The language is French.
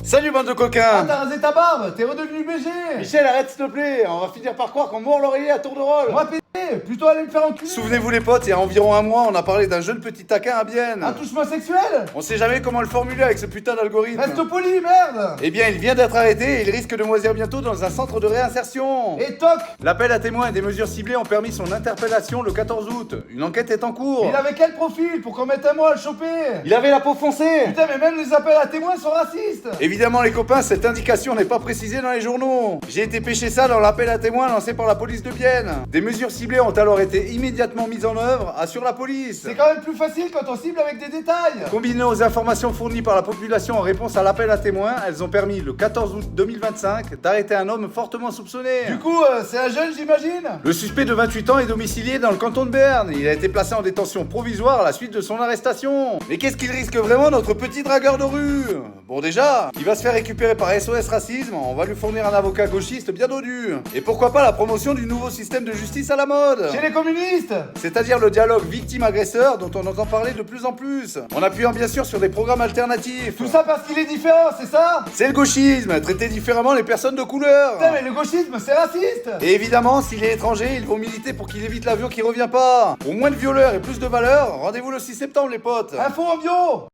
Salut bande de Ah, coquins. t'as rasé ta barbe, t'es redevenu BG. Michel, arrête s'il te plaît, on va finir par croire qu'on mord l'oreiller à tour de rôle. Moi pété, plutôt aller me faire enculer. Souvenez-vous les potes, il y a environ un mois, on a parlé d'un jeune petit taquin à Bienne. Un touchement sexuel. On sait jamais comment le formuler avec ce putain d'algorithme. Reste poli, merde. Eh bien, il vient d'être arrêté et il risque de moisir bientôt dans un centre de réinsertion. Et toc. L'appel à témoins et des mesures ciblées ont permis son interpellation le 14 août. Une enquête est en cours. Il avait quel profil pour qu'on mette un mois à le choper? Il avait la peau foncée. Putain, mais même les appels à témoins sont racistes. Évidemment les copains, cette indication n'est pas précisée dans les journaux. J'ai été pêcher ça dans l'appel à témoins lancé par la police de Bienne. Des mesures ciblées ont alors été immédiatement mises en œuvre, assure la police. C'est quand même plus facile quand on cible avec des détails. Combinées aux informations fournies par la population en réponse à l'appel à témoins, elles ont permis le 14 août 2025 d'arrêter un homme fortement soupçonné. Du coup, c'est un jeune, j'imagine. Le suspect de 28 ans est domicilié dans le canton de Berne. Il a été placé en détention provisoire à la suite de son arrestation. Mais qu'est-ce qu'il risque vraiment, notre petit dragueur de rue? Bon déjà, il va se faire récupérer par SOS Racisme, on va lui fournir un avocat gauchiste bien dodu. Et pourquoi pas la promotion du nouveau système de justice à la mode? Chez les communistes. C'est-à-dire le dialogue victime-agresseur dont on entend parler de plus en plus, en appuyant bien sûr sur des programmes alternatifs. Tout ça parce qu'il est différent, c'est ça? C'est le gauchisme, traiter différemment les personnes de couleur. Putain, mais le gauchisme, c'est raciste. Et évidemment, s'il est étranger, ils vont militer pour qu'il évite l'avion qui revient pas. Pour moins de violeurs et plus de valeurs, rendez-vous le 6 septembre les potes. Info en bio.